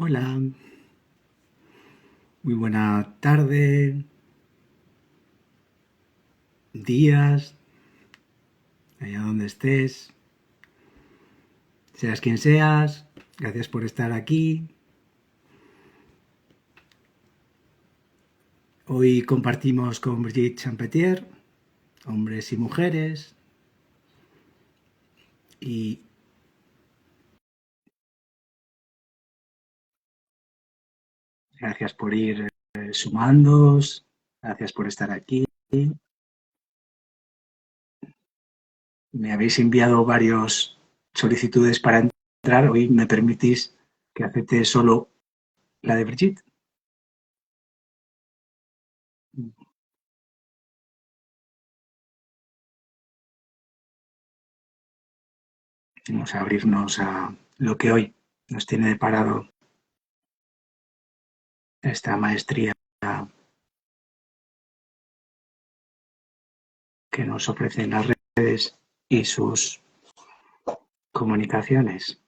Hola, muy buena tarde, días, allá donde estés, seas quien seas, gracias por estar aquí. Hoy compartimos con Brigitte Champetier, hombres y mujeres, y gracias por ir sumándoos, gracias por estar aquí. Me habéis enviado varias solicitudes para entrar, hoy me permitís que acepte solo la de Brigitte. Vamos a abrirnos a lo que hoy nos tiene deparado esta maestría que nos ofrecen las redes y sus comunicaciones.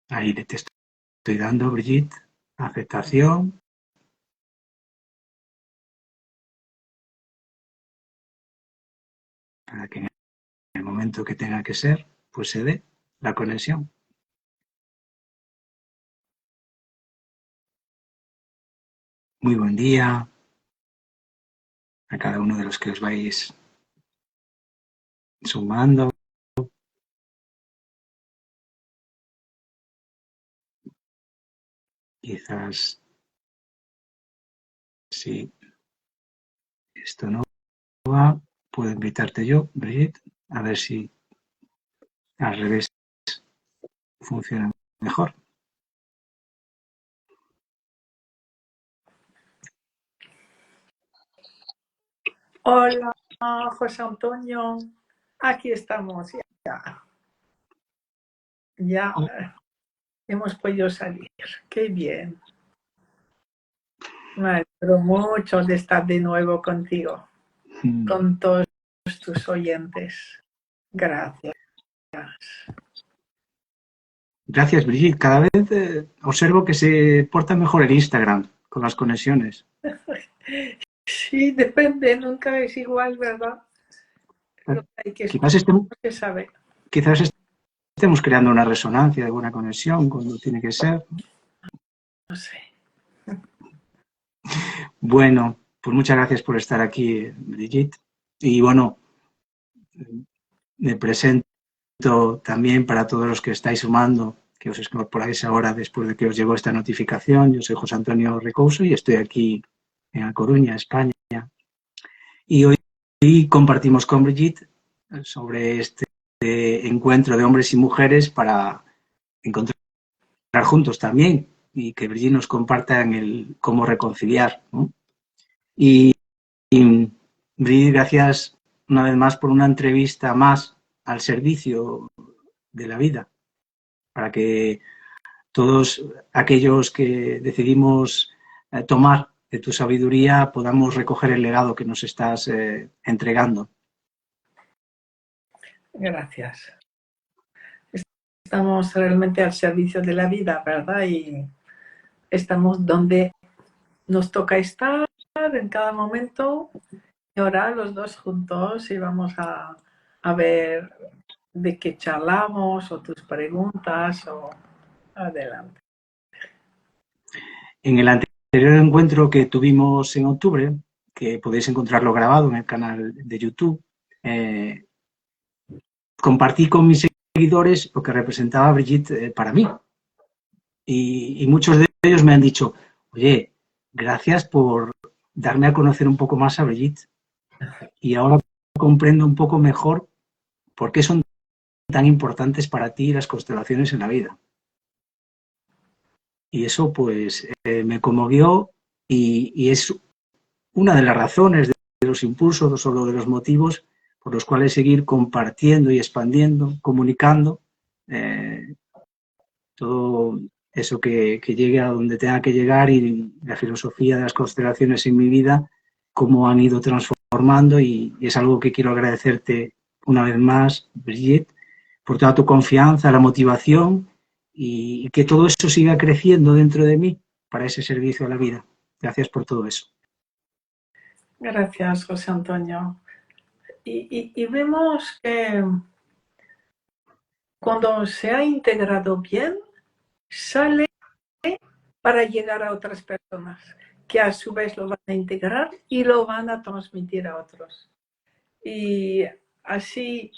Ahí te estoy dando, Brigitte, aceptación. Para que en el momento que tenga que ser, pues se dé la conexión. Muy buen día a cada uno de los que os vais sumando. Quizás si esto no va, puedo invitarte yo, Brigitte, a ver si al revés funciona mejor. Hola, José Antonio. Aquí estamos ya. Ya hemos podido salir. Qué bien. Me alegro mucho de estar de nuevo contigo, con todos tus oyentes. Gracias. Gracias, Brigitte. Cada vez observo que se porta mejor el Instagram con las conexiones. Sí, depende, nunca es igual, ¿verdad? Lo que hay que Quizás escuchar, se sabe. estemos creando una resonancia de buena conexión cuando tiene que ser. No sé. Bueno, pues muchas gracias por estar aquí, Brigitte. Y bueno, me presento también para todos los que estáis sumando, que os incorporáis ahora después de que os llegó esta notificación. Yo soy José Antonio Recouso y estoy aquí en A Coruña, España. Y hoy compartimos con Brigitte sobre este encuentro de hombres y mujeres para encontrar juntos también y que Brigitte nos comparta en el cómo reconciliar, ¿no? Y Brigitte, gracias una vez más por una entrevista más al servicio de la vida, para que todos aquellos que decidimos tomar de tu sabiduría podamos recoger el legado que nos estás entregando. Gracias. Estamos realmente al servicio de la vida, ¿verdad? Y estamos donde nos toca estar en cada momento y ahora los dos juntos y vamos a ver de qué charlamos o tus preguntas o adelante. En el anterior encuentro que tuvimos en octubre, que podéis encontrarlo grabado en el canal de YouTube, compartí con mis seguidores lo que representaba Brigitte para mí. Y muchos de ellos me han dicho, oye, gracias por darme a conocer un poco más a Brigitte. Y ahora comprendo un poco mejor por qué son tan importantes para ti las constelaciones en la vida. Y eso pues me conmovió y es una de las razones, de los impulsos o de los motivos por los cuales seguir compartiendo y expandiendo, comunicando todo eso que llegue a donde tenga que llegar y la filosofía de las constelaciones en mi vida, cómo han ido transformando transformando y es algo que quiero agradecerte una vez más, Brigitte, por toda tu confianza, la motivación y que todo eso siga creciendo dentro de mí para ese servicio a la vida. Gracias por todo eso. Gracias, José Antonio. Y vemos que cuando se ha integrado bien, sale para llegar a otras personas, que a su vez lo van a integrar y lo van a transmitir a otros. Y así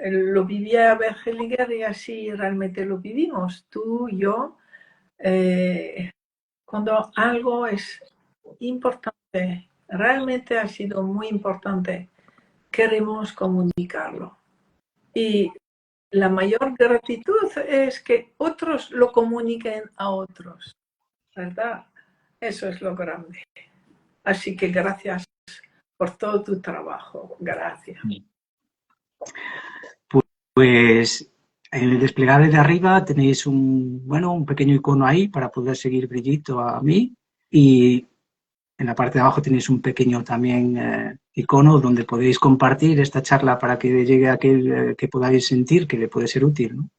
lo vivía Bergelinger y así realmente lo vivimos, tú, yo. Cuando algo es importante, realmente ha sido muy importante, queremos comunicarlo. Y la mayor gratitud es que otros lo comuniquen a otros, ¿verdad? Eso es lo grande. Así que gracias por todo tu trabajo. Gracias. Pues en el desplegable de arriba tenéis un pequeño icono ahí para poder seguir Brigitte a mí y en la parte de abajo tenéis un pequeño también icono donde podéis compartir esta charla para que llegue a aquel que podáis sentir que le puede ser útil, ¿no?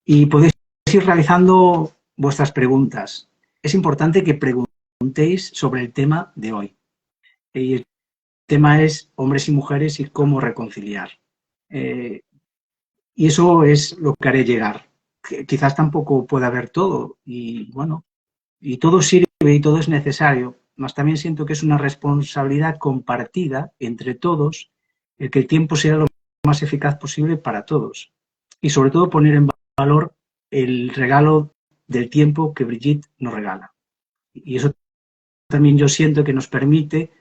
Y podéis ir realizando vuestras preguntas. Es importante que preguntéis sobre el tema de hoy. Y el tema es hombres y mujeres y cómo reconciliar. Y eso es lo que haré llegar. Quizás tampoco pueda haber todo y bueno, y todo sirve y todo es necesario, mas también siento que es una responsabilidad compartida entre todos el que el tiempo sea lo más eficaz posible para todos. Y sobre todo poner en valor el regalo del tiempo que Brigitte nos regala. Y eso también yo siento que nos permite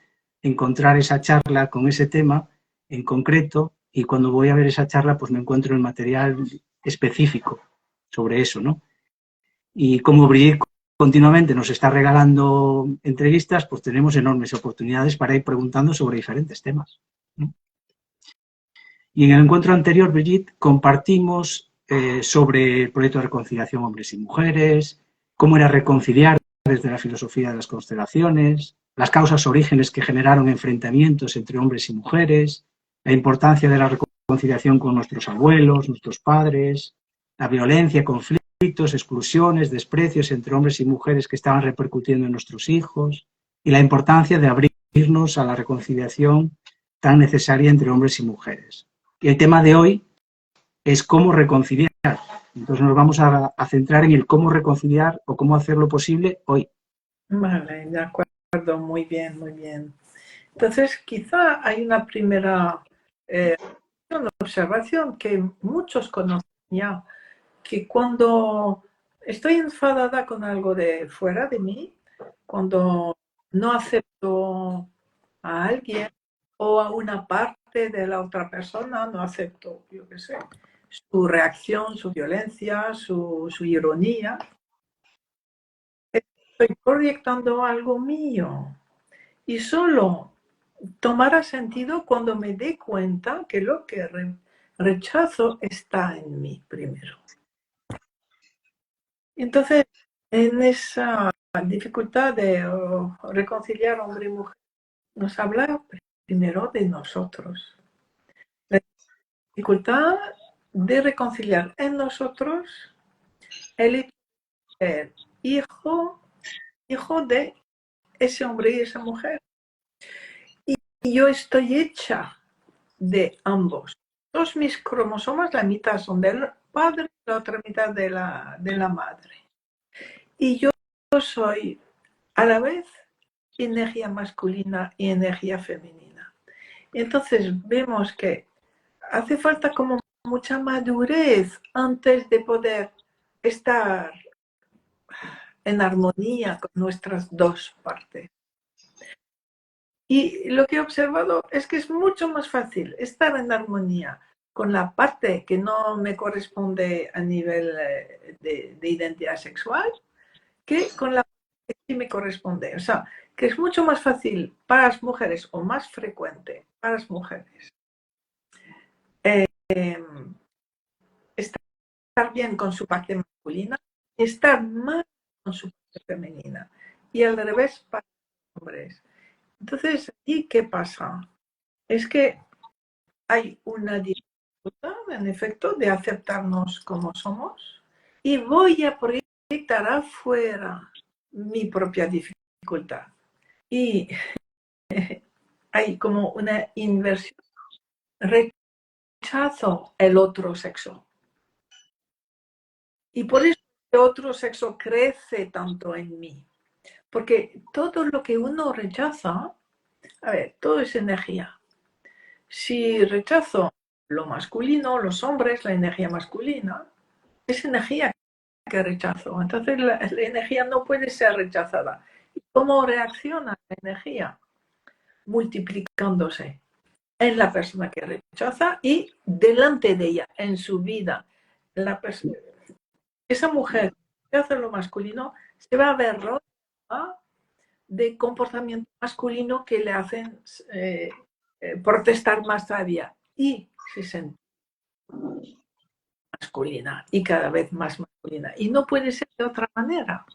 encontrar esa charla con ese tema en concreto y cuando voy a ver esa charla pues me encuentro el material específico sobre eso, ¿no? Y como Brigitte continuamente nos está regalando entrevistas, pues tenemos enormes oportunidades para ir preguntando sobre diferentes temas, ¿no? Y en el encuentro anterior, Brigitte, compartimos sobre el proyecto de reconciliación hombres y mujeres, cómo era reconciliar desde la filosofía de las constelaciones, las causas orígenes que generaron enfrentamientos entre hombres y mujeres, la importancia de la reconciliación con nuestros abuelos, nuestros padres, la violencia, conflictos, exclusiones, desprecios entre hombres y mujeres que estaban repercutiendo en nuestros hijos, y la importancia de abrirnos a la reconciliación tan necesaria entre hombres y mujeres. Y el tema de hoy es cómo reconciliar. Entonces nos vamos a centrar en el cómo reconciliar o cómo hacerlo posible hoy. Vale, de acuerdo, muy bien, muy bien. Entonces, quizá hay una primera observación que muchos conocen ya, que cuando estoy enfadada con algo de fuera de mí, cuando no acepto a alguien o a una parte de la otra persona, no acepto, yo qué sé, su reacción, su violencia, su ironía, estoy proyectando algo mío. Y solo tomará sentido cuando me dé cuenta que lo que rechazo está en mí primero. Entonces, en esa dificultad de reconciliar hombre y mujer, nos habla primero de nosotros. La dificultad de reconciliar en nosotros el hecho de ser hijo de ese hombre y esa mujer. Y yo estoy hecha de ambos. Todos mis cromosomas, la mitad son del padre, la otra mitad de la madre. Y yo soy a la vez energía masculina y energía femenina. Entonces vemos que hace falta como mucha madurez antes de poder estar en armonía con nuestras dos partes. Y lo que he observado es que es mucho más fácil estar en armonía con la parte que no me corresponde a nivel de identidad sexual que con la parte que sí me corresponde. O sea, que es mucho más fácil para las mujeres o más frecuente para las mujeres estar bien con su parte masculina y estar mal con su parte femenina. Y al revés para los hombres. Entonces, ¿y qué pasa? es que hay una dificultad, en efecto, de aceptarnos como somos y voy a proyectar afuera mi propia dificultad. Y hay como una inversión, rechazo el otro sexo. Y por eso el otro sexo crece tanto en mí. Porque todo lo que uno rechaza, a ver, todo es energía. Si rechazo lo masculino, los hombres, la energía masculina, es energía que rechazo. Entonces la energía no puede ser rechazada. ¿Y cómo reacciona la energía? Multiplicándose en la persona que rechaza y delante de ella, en su vida. Esa mujer que hace lo masculino se va a ver rodeada de comportamiento masculino que le hacen protestar más todavía y se siente masculina y cada vez más masculina. Y no puede ser de otra manera.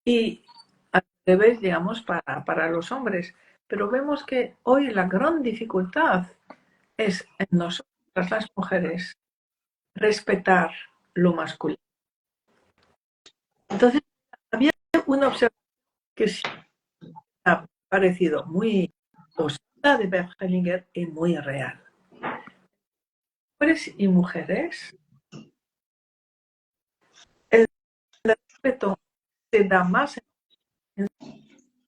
Y al revés, digamos, para los hombres. Pero vemos que hoy la gran dificultad es en nosotras las mujeres respetar lo masculino. Entonces, había una observación que sí me ha parecido muy osada de Bert Hellinger y muy real. Hombres y mujeres, el respeto se da más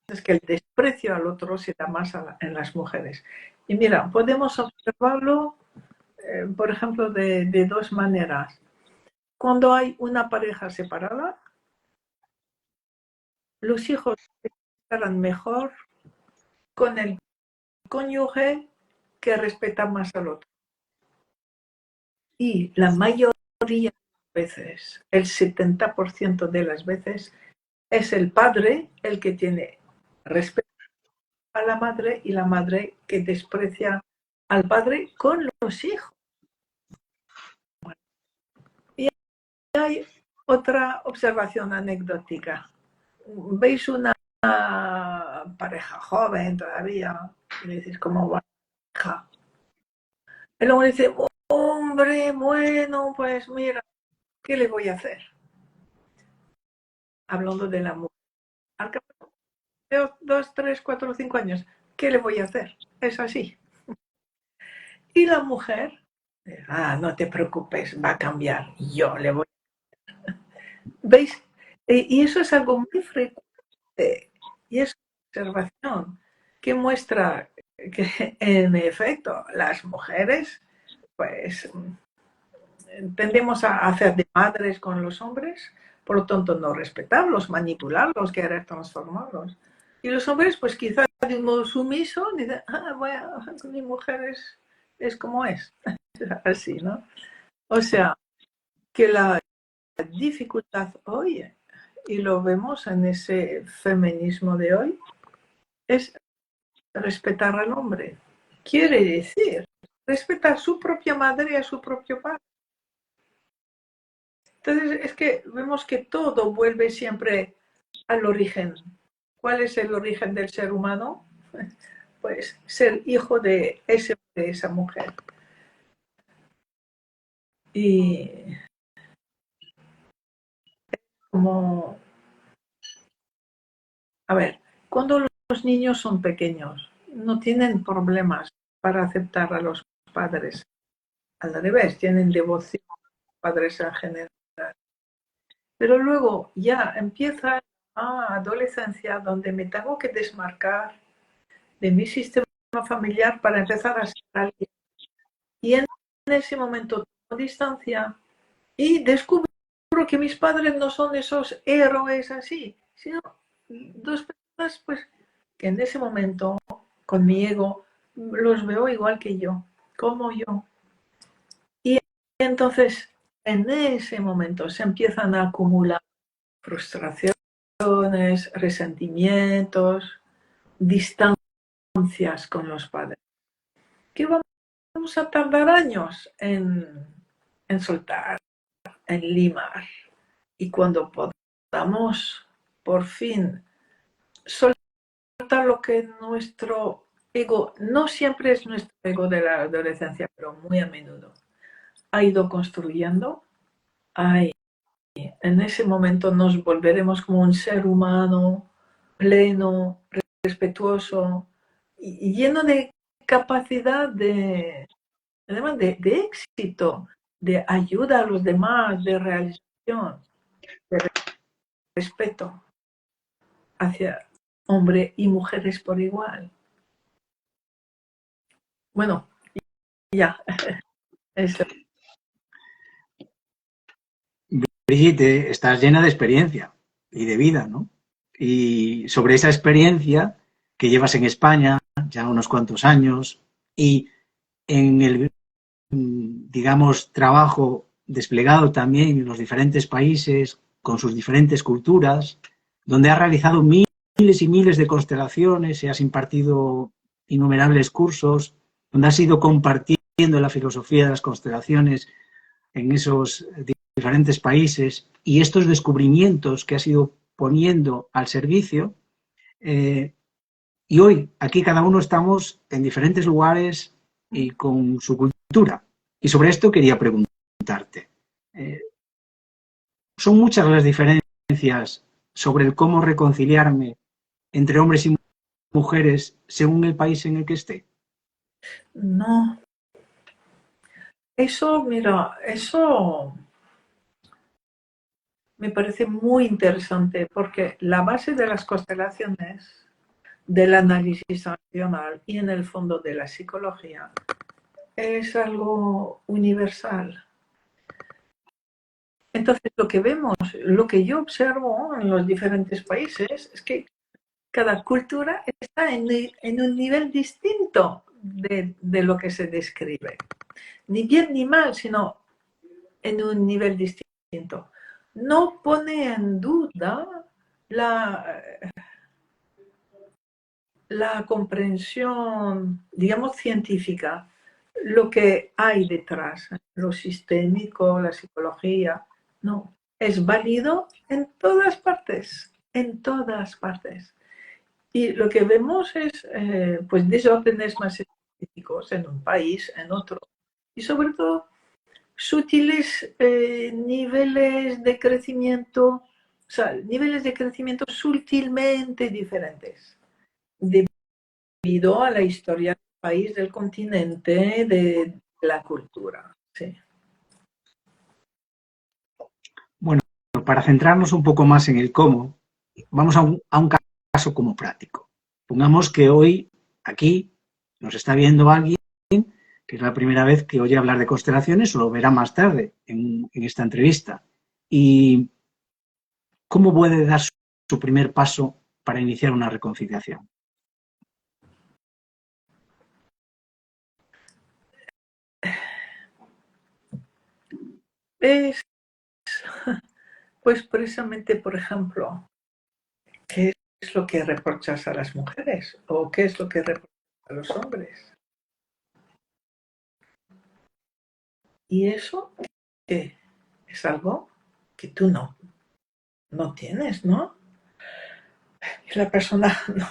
es que el desprecio al otro se da más en las mujeres. Y mira, podemos observarlo, por ejemplo, de dos maneras. Cuando hay una pareja separada, los hijos estarán mejor con el cónyuge que respeta más al otro. Y la mayoría de veces, el 70% de las veces, es el padre el que tiene respeto a la madre y la madre que desprecia al padre con los hijos. Y hay otra observación anecdótica. ¿Veis una pareja joven todavía? Y le dices, ¿cómo va? El hombre dice, hombre, bueno, pues mira, ¿qué le voy a hacer? Hablando de la mujer. Al cabo de 2, 3, 4, 5 años, ¿qué le voy a hacer? Es así. Y la mujer, no te preocupes, va a cambiar. Yo le voy. ¿Veis? Y eso es algo muy frecuente. Y es una observación que muestra que, en efecto, las mujeres, pues, tendemos a hacer de madres con los hombres, por lo tanto, no respetarlos, manipularlos, querer transformarlos. Y los hombres, pues quizás de un modo sumiso, dicen, bueno, mi mujer es como es. Así, ¿no? O sea, que la dificultad hoy, y lo vemos en ese feminismo de hoy, es respetar al hombre. Quiere decir respetar a su propia madre y a su propio padre. Entonces es que vemos que todo vuelve siempre al origen. ¿Cuál es el origen del ser humano? Pues ser hijo de esa mujer. Y como, a ver, cuando los niños son pequeños, no tienen problemas para aceptar a los padres. Al revés, tienen devoción a los padres en general. Pero luego ya empieza la adolescencia donde me tengo que desmarcar de mi sistema familiar para empezar a ser alguien. Y en ese momento tomo distancia y descubro que mis padres no son esos héroes así, sino dos personas pues que en ese momento con mi ego los veo igual que yo, como yo. Y entonces en ese momento se empiezan a acumular frustraciones, resentimientos, distancias con los padres. ¿Qué vamos a tardar años en soltar, en limar? Y cuando podamos por fin soltar lo que nuestro ego no siempre es nuestro ego de la adolescencia, pero muy a menudo ha ido construyendo. Ay, en ese momento nos volveremos como un ser humano pleno, respetuoso y lleno de capacidad de, además de éxito, de ayuda a los demás, de realización, de respeto hacia hombres y mujeres por igual. Bueno, ya, eso. Brigitte, estás llena de experiencia y de vida, ¿no? Y sobre esa experiencia que llevas en España ya unos cuantos años y en el, digamos, trabajo desplegado también en los diferentes países con sus diferentes culturas, donde has realizado miles y miles de constelaciones y has impartido innumerables cursos, donde has ido compartiendo la filosofía de las constelaciones en esos diferentes países y estos descubrimientos que has ido poniendo al servicio. Y hoy, aquí cada uno estamos en diferentes lugares y con su cultura. Y sobre esto quería preguntarte. ¿Son muchas las diferencias sobre el cómo reconciliarme entre hombres y mujeres según el país en el que esté? No, eso, mira, eso me parece muy interesante porque la base de las constelaciones, del análisis racional y en el fondo de la psicología es algo universal. Entonces lo que vemos, lo que yo observo en los diferentes países es que cada cultura está en un nivel distinto de lo que se describe. Ni bien ni mal, sino en un nivel distinto. No pone en duda la comprensión, digamos, científica, lo que hay detrás, lo sistémico, la psicología. No, es válido en todas partes, en todas partes. Y lo que vemos es pues desórdenes más específicos en un país, en otro. Y sobre todo sutiles niveles de crecimiento, o sea, niveles de crecimiento sutilmente diferentes, debido a la historia del país, del continente, de la cultura. Sí. Bueno, para centrarnos un poco más en el cómo, vamos a un caso como práctico. Pongamos que hoy aquí nos está viendo alguien que es la primera vez que oye hablar de constelaciones o lo verá más tarde en esta entrevista. ¿Y cómo puede dar su primer paso para iniciar una reconciliación? Es, pues precisamente, por ejemplo, ¿qué es lo que reprochas a las mujeres? ¿O qué es lo que reprochas a los hombres? Y eso ¿qué? Es algo que tú no tienes, ¿no? Y la persona no,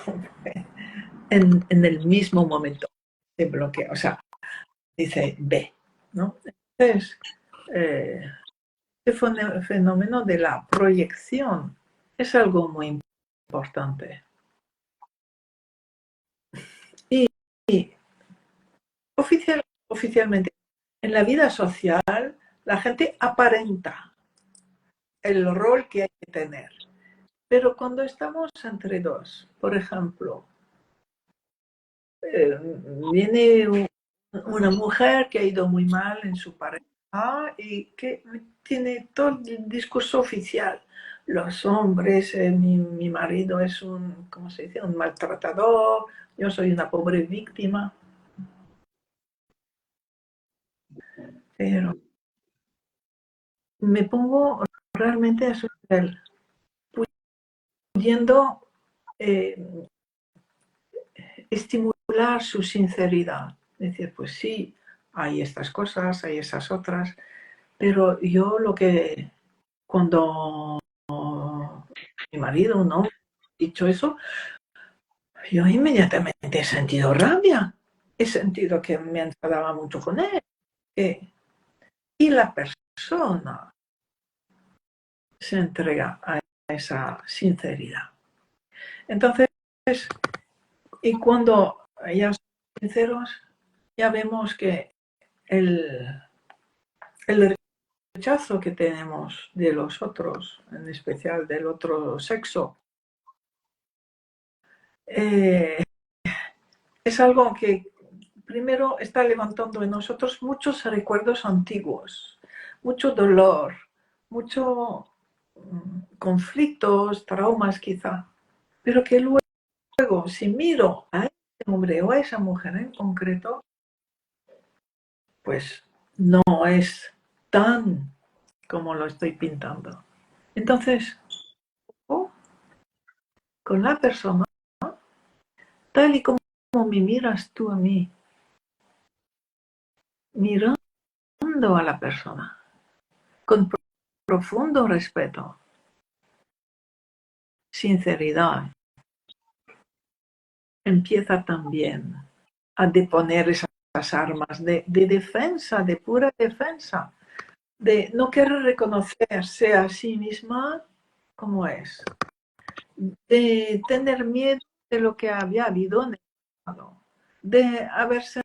en el mismo momento se bloquea, o sea, dice ve, ¿no? Entonces, este fenómeno de la proyección es algo muy importante. Y, y oficialmente, en la vida social, la gente aparenta el rol que hay que tener. Pero cuando estamos entre dos, por ejemplo, viene una mujer que ha ido muy mal en su pareja y que tiene todo el discurso oficial. Los hombres, mi marido es un, ¿cómo se dice? Un maltratador, yo soy una pobre víctima. Pero me pongo realmente a su nivel, pudiendo eh, estimular su sinceridad. Decir, pues sí, hay estas cosas, hay esas otras, pero yo lo que cuando mi marido, ¿no? Dicho eso, yo inmediatamente he sentido rabia, he sentido que me enfadaba mucho con él. Y la persona se entrega a esa sinceridad. Entonces, y cuando ya son sinceros, ya vemos que el rechazo que tenemos de los otros, en especial del otro sexo, es algo que primero está levantando en nosotros muchos recuerdos antiguos, mucho dolor, mucho conflictos, traumas quizá, pero que luego si miro a ese hombre o a esa mujer en concreto, pues no es tan como lo estoy pintando. Entonces, con la persona, tal y como me miras tú a mí, mirando a la persona, con profundo respeto, sinceridad, empieza también a deponer esas armas de defensa, de pura defensa, de no querer reconocerse a sí misma como es, de tener miedo de lo que había habido en el pasado, de haberse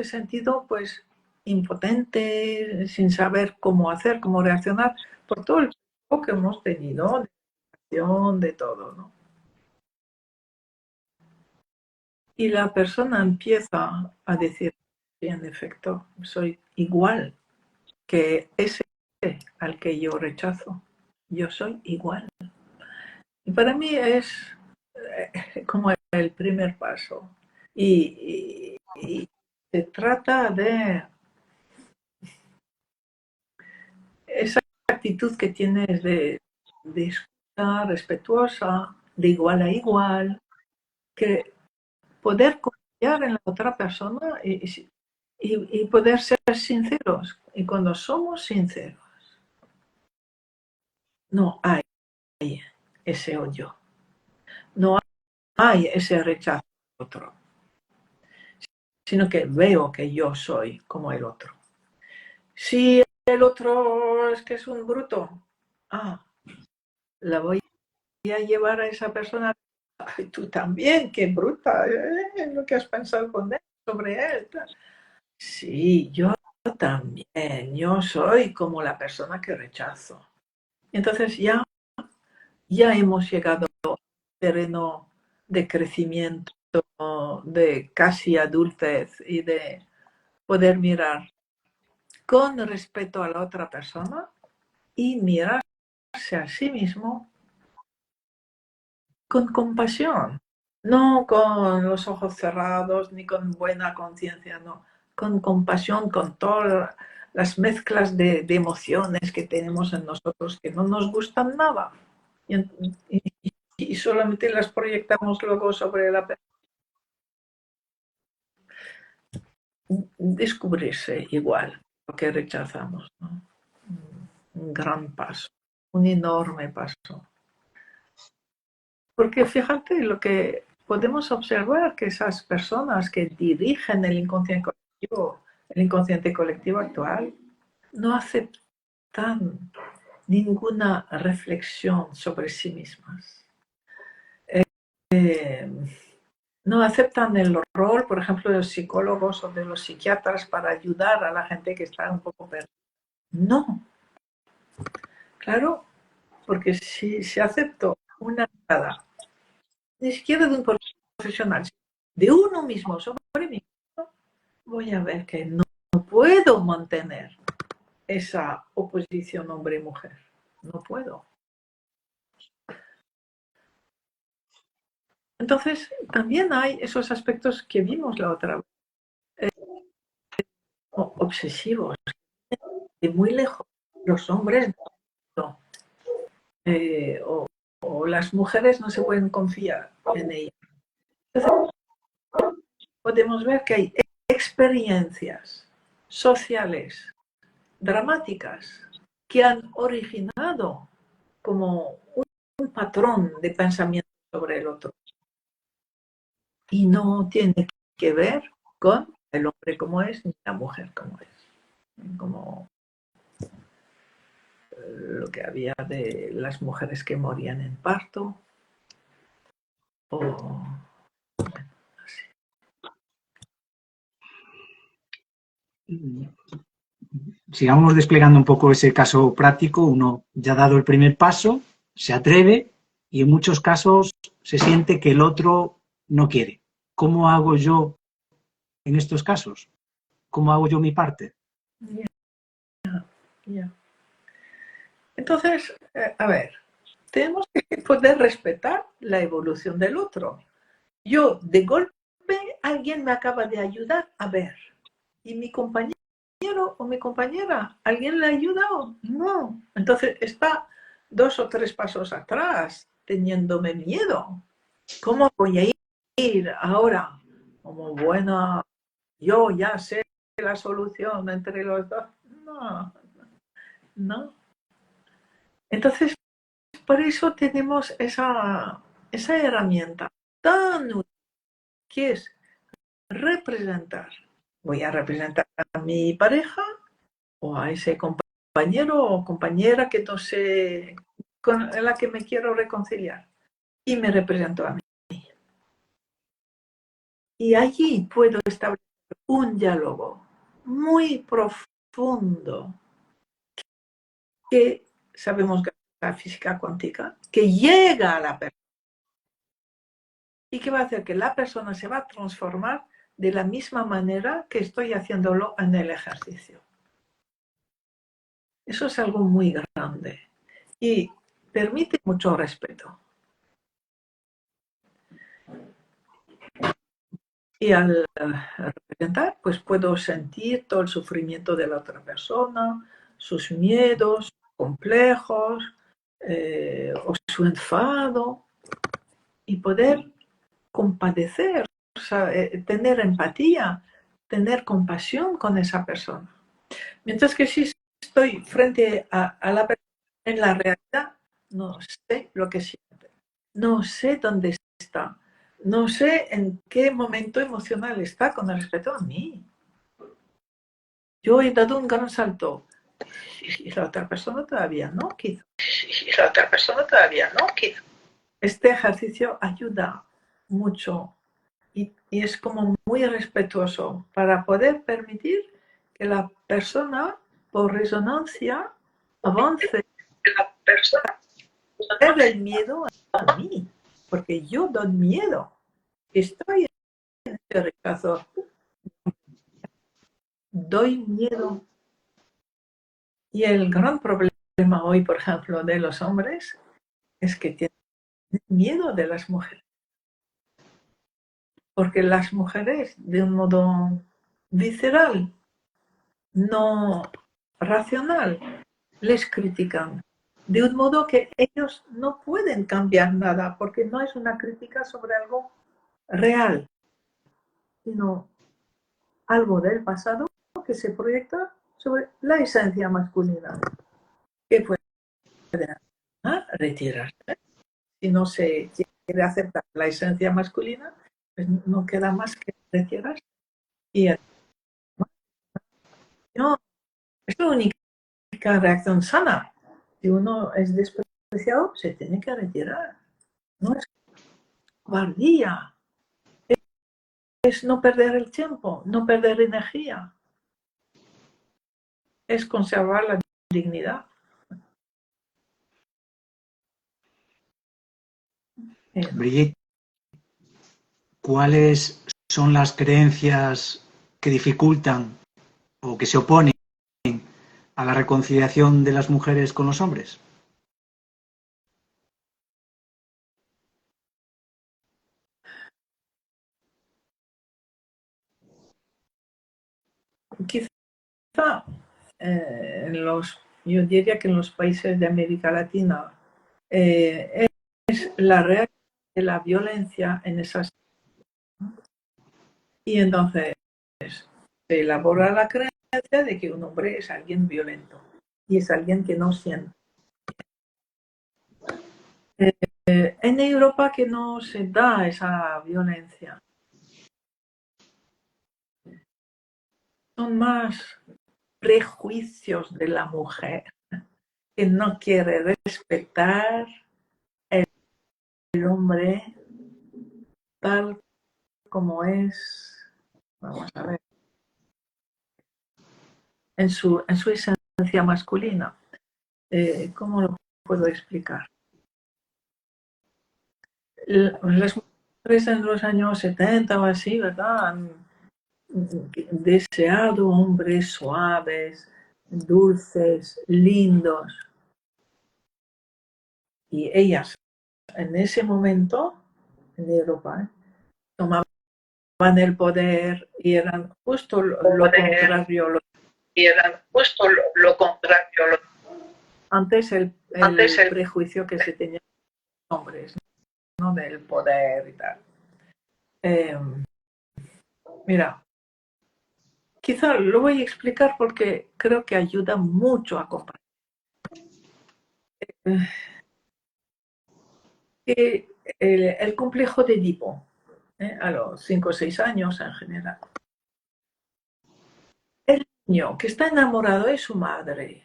sentido pues impotente, sin saber cómo hacer, cómo reaccionar, por todo el tiempo que hemos tenido, de todo, ¿no? Y la persona empieza a decir, sí, en efecto, soy igual que ese al que yo rechazo. Yo soy igual. Y para mí es como el primer paso. Y se trata de esa actitud que tienes de escuchar respetuosa, de igual a igual, que poder confiar en la otra persona y poder ser sinceros. Y cuando somos sinceros, no hay ese odio, no hay ese rechazo al otro, sino que veo que yo soy como el otro. Si el otro es que es un bruto, la voy a llevar a esa persona. Ay, tú también, qué bruta, lo que has pensado con él, sobre él. Sí, yo también, yo soy como la persona que rechazo. Entonces ya hemos llegado a un terreno de crecimiento, de casi adultez y de poder mirar con respeto a la otra persona y mirarse a sí mismo con compasión, no con los ojos cerrados ni con buena conciencia, no, con compasión, con todas las mezclas de emociones que tenemos en nosotros que no nos gustan nada y solamente las proyectamos luego sobre la persona. Descubrirse igual lo que rechazamos, ¿no? Un gran paso, un enorme paso. Porque fíjate lo que podemos observar, que esas personas que dirigen el inconsciente colectivo actual, no aceptan ninguna reflexión sobre sí mismas. No aceptan el rol, por ejemplo, de los psicólogos o de los psiquiatras para ayudar a la gente que está un poco perdida. No. Claro, porque si se aceptó una mirada, ni siquiera de un profesional, de uno mismo sobre mí, voy a ver que no puedo mantener esa oposición hombre-mujer. No puedo. Entonces, también hay esos aspectos que vimos la otra vez, obsesivos, de muy lejos. Los hombres no, o las mujeres no se pueden confiar en ellas. Entonces, podemos ver que hay experiencias sociales dramáticas que han originado como un patrón de pensamiento sobre el otro. y no tiene que ver con el hombre como es ni la mujer como es. Como lo que había de las mujeres que morían en parto o bueno, así. Sigamos desplegando un poco ese caso práctico. Uno ya ha dado el primer paso, se atreve y en muchos casos se siente que el otro no quiere. ¿Cómo hago yo en estos casos? ¿Cómo hago yo mi parte? Yeah. Entonces, a ver, tenemos que poder respetar la evolución del otro. Yo, de golpe, alguien me acaba de ayudar a ver. Y mi compañero o mi compañera, ¿alguien le ha ayudado? No. Entonces está 2 o 3 pasos atrás, teniéndome miedo. ¿Cómo voy a ir ahora? Como buena, yo ya sé la solución entre los dos. No, no. Entonces, por eso tenemos esa herramienta tan útil que es representar. Voy a representar a mi pareja o a ese compañero o compañera que no sé, con la que me quiero reconciliar. Y me represento a mí. Y allí puedo establecer un diálogo muy profundo que sabemos que la física cuántica, que llega a la persona y que va a hacer que la persona se va a transformar de la misma manera que estoy haciéndolo en el ejercicio. Eso es algo muy grande y permite mucho respeto. Y al representar, pues puedo sentir todo el sufrimiento de la otra persona, sus miedos complejos, o su enfado, y poder compadecer, o sea, tener empatía, tener compasión con esa persona. Mientras que si estoy frente a la persona en la realidad, no sé lo que siente, no sé dónde está, no sé en qué momento emocional está con respecto a mí. Yo he dado un gran salto y la otra persona todavía no, quizá. Este ejercicio ayuda mucho y es como muy respetuoso para poder permitir que la persona, por resonancia, avance el miedo a mí, porque yo doy miedo. Estoy en ese rechazo, doy miedo. Y el gran problema hoy, por ejemplo, de los hombres es que tienen miedo de las mujeres. Porque las mujeres, de un modo visceral, no racional, les critican. De un modo que ellos no pueden cambiar nada, porque no es una crítica sobre algo real, sino algo del pasado que se proyecta sobre la esencia masculina. Que puede retirarse. Si no se quiere aceptar la esencia masculina, pues no queda más que retirarse. Y no, es la única reacción sana. Si uno es despreciado, se tiene que retirar. No es cobardía, es no perder el tiempo, no perder energía, es conservar la dignidad. Brigitte, ¿cuáles son las creencias que dificultan o que se oponen a la reconciliación de las mujeres con los hombres? Quizá yo diría que en los países de América Latina es la realidad de la violencia en esas. Y entonces se elabora la creencia de que un hombre es alguien violento y es alguien que no siente. En Europa que no se da esa violencia. son más prejuicios de la mujer que no quiere respetar el hombre tal como es, vamos a ver, en su esencia masculina. ¿Cómo lo puedo explicar? Las mujeres en los años 70 o así, ¿verdad? Han deseado hombres suaves, dulces, lindos. Y ellas, en ese momento, en Europa, tomaban el poder y eran justo lo contrario. Antes el prejuicio que se tenía de los hombres, ¿no? Del poder y tal. Mira, quizá lo voy a explicar porque creo que ayuda mucho a comprender. El complejo de Edipo, a los 5 o 6 años en general. El niño que está enamorado de su madre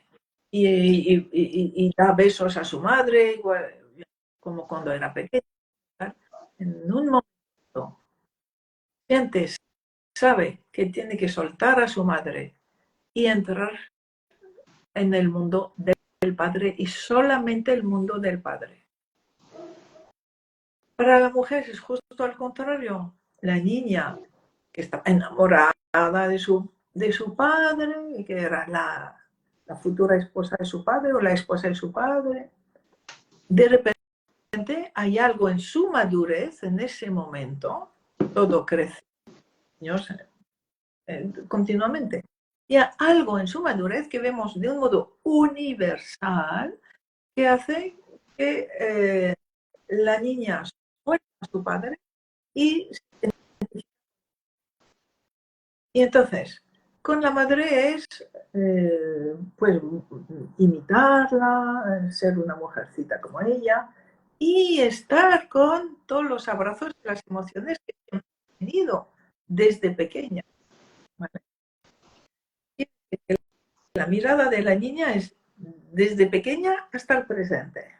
y da besos a su madre, igual, como cuando era pequeño, en un momento siente, sabe que tiene que soltar a su madre y entrar en el mundo del padre y solamente el mundo del padre. Para la mujer es justo al contrario. La niña que está enamorada de su padre y que era la futura esposa de su padre o la esposa de su padre, de repente hay algo en su madurez en ese momento, todo crece continuamente, y hay algo en su madurez que vemos de un modo universal que hace que la niña suelta a su padre y entonces con la madre es pues imitarla, ser una mujercita como ella y estar con todos los abrazos y las emociones que hemos tenido desde pequeña, ¿vale? Y la mirada de la niña es desde pequeña hasta el presente,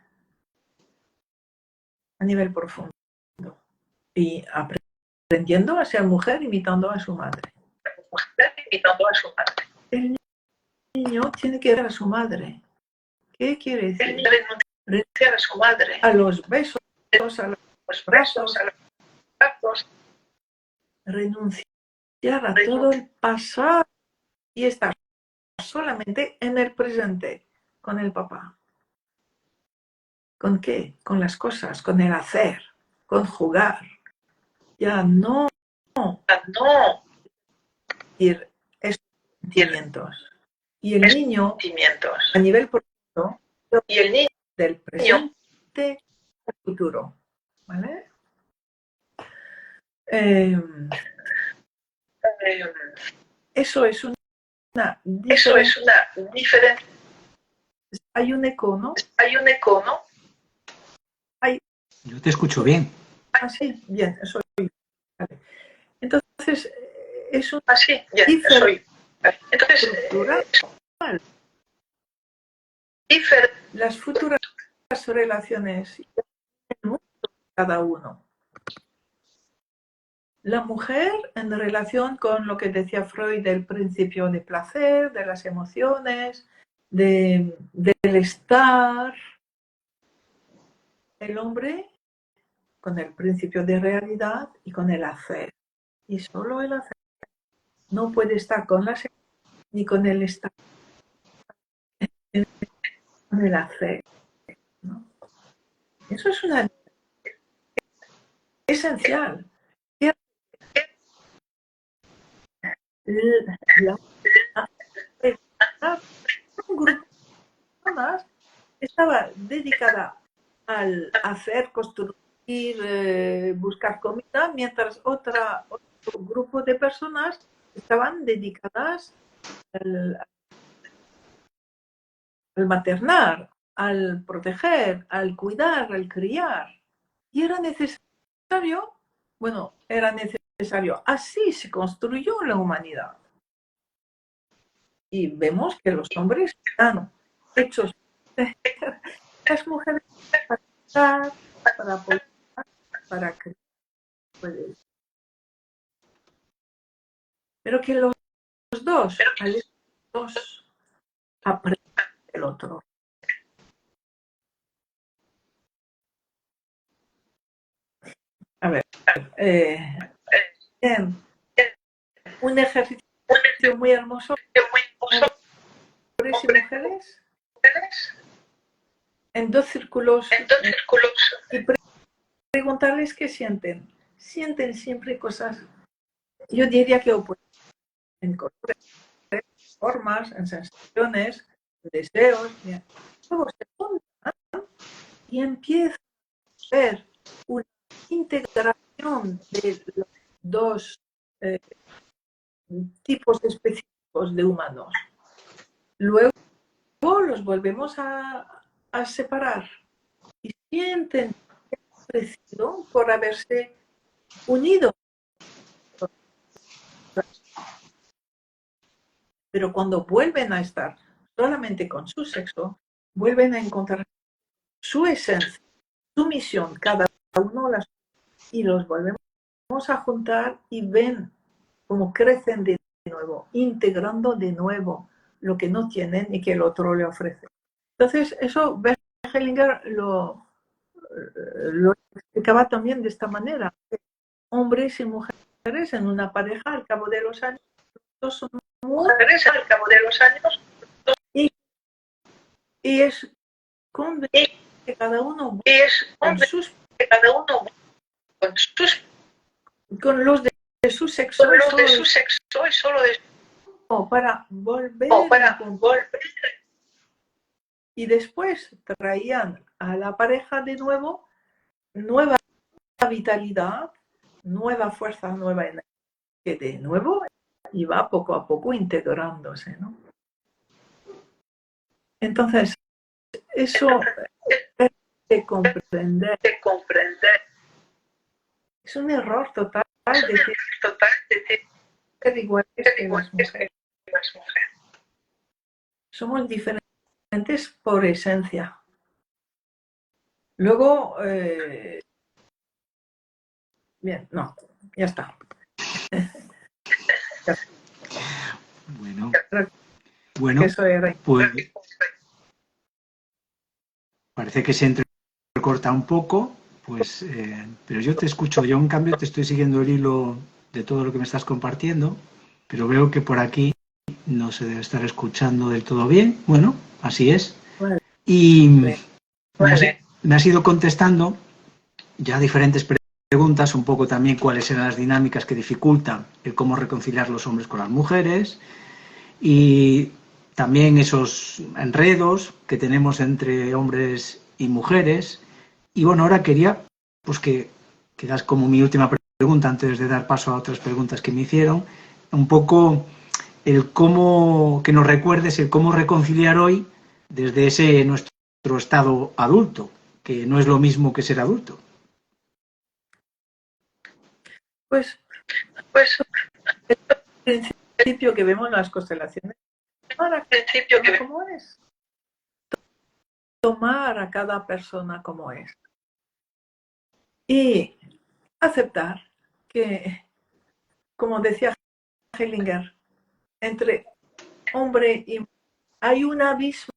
a nivel profundo, y aprendiendo a ser mujer imitando a su madre. El niño tiene que ver a su madre. ¿Qué quiere decir? Renunciar a su madre. A los besos, a los brazos. Renunciar a todo el pasado y estar solamente en el presente con el papá. ¿Con qué? Con las cosas, con el hacer, con jugar. Ya no ir estos sentimientos. Y el niño, a nivel profundo, del presente al futuro. ¿Vale? Eso es una diferencia. Hay un eco, ¿no? Yo te escucho bien. Ah, sí, bien, eso. Vale. Entonces, es una diferencia. Las futuras relaciones, cada uno. La mujer en relación con lo que decía Freud del principio de placer, de las emociones, del estar. El hombre con el principio de realidad y con el hacer. Y solo el hacer. No puede estar con la ni con el estar. Con el hacer, ¿no? Eso es una esencial. Un grupo de personas estaba dedicada al hacer, construir, buscar comida, mientras otro grupo de personas estaban dedicadas al maternar, al proteger, al cuidar, al criar. Y era necesario, así se construyó la humanidad. y vemos que los hombres están hechos las mujeres para estar, para apoyar, para crear. Pero que los dos, al dos, aprenden el otro. A ver, un ejercicio muy hermoso, hombres y mujeres, en dos círculos, y preguntarles qué sienten. Sienten siempre cosas, yo diría que opuestas, en colores, formas, en sensaciones, deseos. Luego se juntan y empieza a ver una integración de los dos tipos específicos de humanos. Luego los volvemos a separar y sienten crecido por haberse unido. Pero cuando vuelven a estar solamente con su sexo, vuelven a encontrar su esencia, su misión, cada uno y los volvemos a juntar y ven cómo crecen de nuevo, integrando de nuevo lo que no tienen y que el otro le ofrece. Entonces, eso Hellinger lo explicaba también de esta manera. Hombres y mujeres en una pareja, al cabo de los años, todos son mujeres al cabo de los años, y es conveniente que cada uno con los de su sexo, y solo de para volver y después traían a la pareja de nuevo nueva vitalidad, nueva fuerza, nueva energía, que de nuevo iba poco a poco integrándose, ¿no? Entonces, eso es de comprender. Es un error total decir ser iguales que las mujeres. Somos diferentes por esencia. Luego, bien, no, ya está. Bueno, pues parece que se entrecorta un poco, pues, pero yo te escucho. Yo, en cambio, te estoy siguiendo el hilo de todo lo que me estás compartiendo, pero veo que por aquí no se debe estar escuchando del todo bien. Bueno, así es. Y me has ido contestando ya diferentes preguntas, un poco también cuáles eran las dinámicas que dificultan el cómo reconciliar los hombres con las mujeres, y también esos enredos que tenemos entre hombres y mujeres. Y bueno, ahora quería, pues que das como mi última pregunta antes de dar paso a otras preguntas que me hicieron, un poco el cómo, que nos recuerdes el cómo reconciliar hoy desde ese nuestro estado adulto, que no es lo mismo que ser adulto. Pues el principio que vemos las constelaciones, ¿cómo es? Tomar a cada persona como es. Y aceptar que, como decía Hellinger, entre hombre y mujer hay un abismo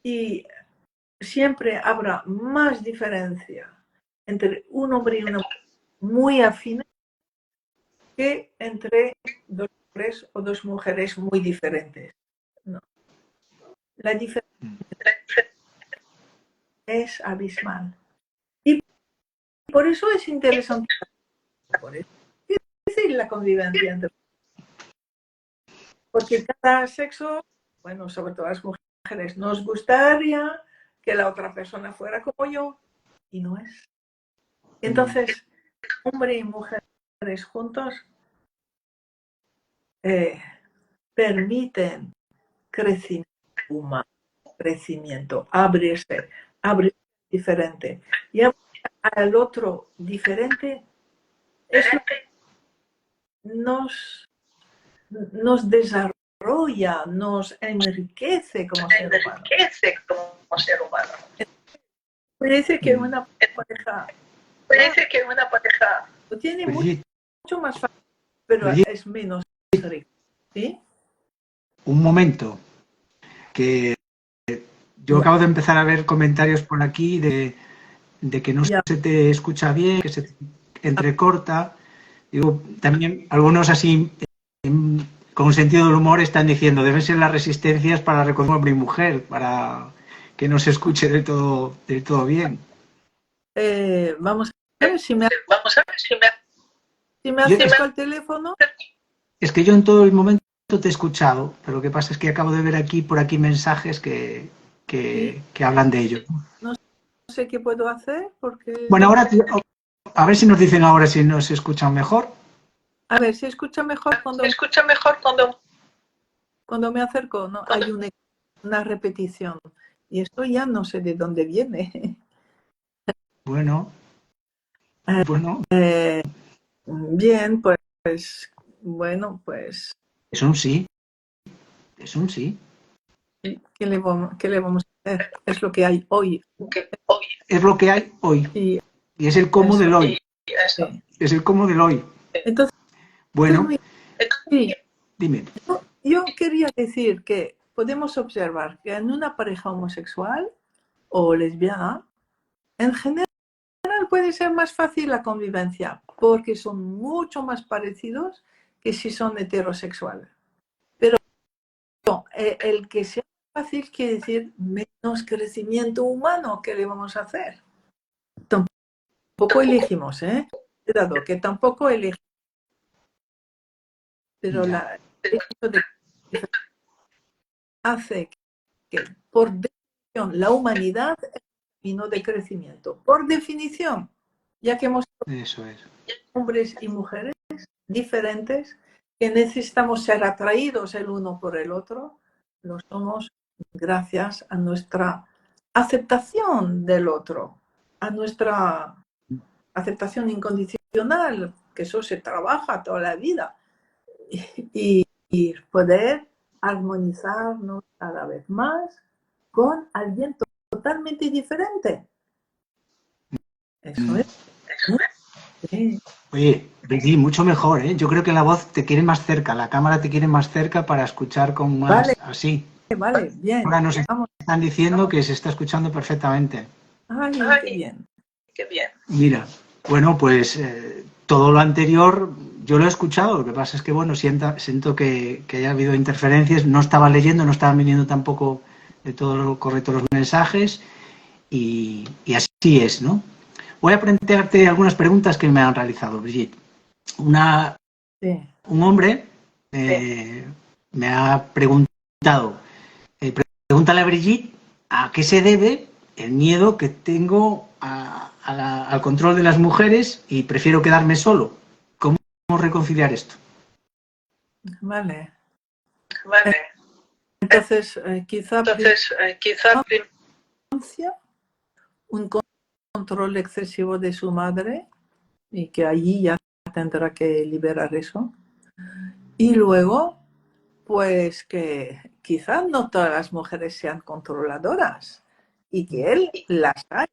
y siempre habrá más diferencia entre un hombre y una mujer muy afines que entre dos hombres o dos mujeres muy diferentes. No. La diferencia es abismal. Y por eso es interesante. Por eso es decir, la convivencia entre, porque cada sexo, bueno, sobre todo las mujeres, nos gustaría que la otra persona fuera como yo y no es. Entonces, hombre y mujeres juntos permiten crecimiento humano, crecimiento, abrirse diferente. Y al otro diferente, eso nos desarrolla desarrolla, nos enriquece como ser humano. Parece que una pareja lo tiene mucho más fácil, pero es menos rico, ¿sí? Un momento, que yo acabo de empezar a ver comentarios por aquí de que no se te escucha bien, que se te entrecorta. Digo, también algunos así, con sentido del humor, están diciendo, deben ser las resistencias para reconocer hombre y mujer, para que no se escuche del todo bien. Vamos a ver si me acerco al teléfono. Es que yo en todo el momento te he escuchado, pero lo que pasa es que acabo de ver por aquí mensajes que hablan de ello. No sé qué puedo hacer porque... Bueno, ahora a ver si nos dicen ahora si nos escuchan mejor. A ver, se escucha mejor cuando me acerco, ¿no? Hay una repetición. Y esto ya no sé de dónde viene. Bueno. Bien, pues, bueno, pues... Es un sí. Es un sí. ¿Qué le vamos a hacer? Es lo que hay hoy. Es lo que hay hoy. Y es el cómo del hoy. Sí. Es el cómo del hoy. Entonces, bueno, sí, dime. Yo quería decir que podemos observar que en una pareja homosexual o lesbiana, en general puede ser más fácil la convivencia porque son mucho más parecidos que si son heterosexuales. Pero el que sea fácil quiere decir menos crecimiento humano. ¿Qué le vamos a hacer? Tampoco elegimos, Cuidado, que tampoco elegimos. Pero el hecho de hace que, por definición, la humanidad es un camino de crecimiento. Por definición, ya que hemos Eso es. hombres y mujeres diferentes, que necesitamos ser atraídos el uno por el otro, lo somos gracias a nuestra aceptación del otro, a nuestra aceptación incondicional, que eso se trabaja toda la vida, y poder armonizarnos cada vez más con alguien totalmente diferente. Eso es. Sí. Oye, Vicky, mucho mejor, ¿eh? Yo creo que la voz te quiere más cerca, la cámara te quiere más cerca para escuchar con más así. Vale, bien. Ahora nos están diciendo que se está escuchando perfectamente. Ay, qué bien. Qué bien. Mira, bueno, pues todo lo anterior yo lo he escuchado, lo que pasa es que, bueno, siento que haya habido interferencias, no estaba leyendo, no estaban viniendo tampoco de todo lo correcto los mensajes y así es, ¿no? Voy a plantearte algunas preguntas que me han realizado, Brigitte. Un hombre me ha preguntado, pregúntale a Brigitte a qué se debe el miedo que tengo al control de las mujeres y prefiero quedarme solo. ¿Cómo reconciliar esto? Vale. Entonces, quizá un control excesivo de su madre y que allí ya tendrá que liberar eso. Y luego, pues que quizás no todas las mujeres sean controladoras y que él las haya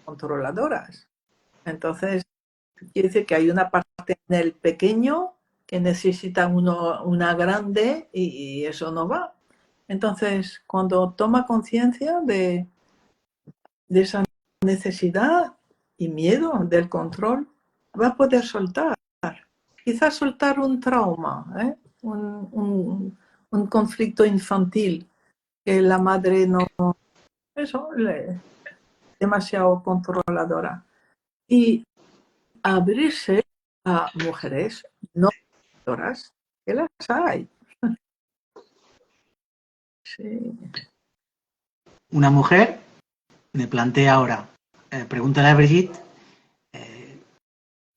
controladoras. Entonces, quiere decir que hay una parte en el pequeño que necesita una grande y eso no va. Entonces, cuando toma conciencia de esa necesidad y miedo del control, va a poder soltar. Quizás soltar un trauma, un conflicto infantil que la madre no, demasiado controladora. Y abrirse a mujeres no controladoras, que las hay. Sí. Una mujer me plantea ahora, pregúntale a Brigitte,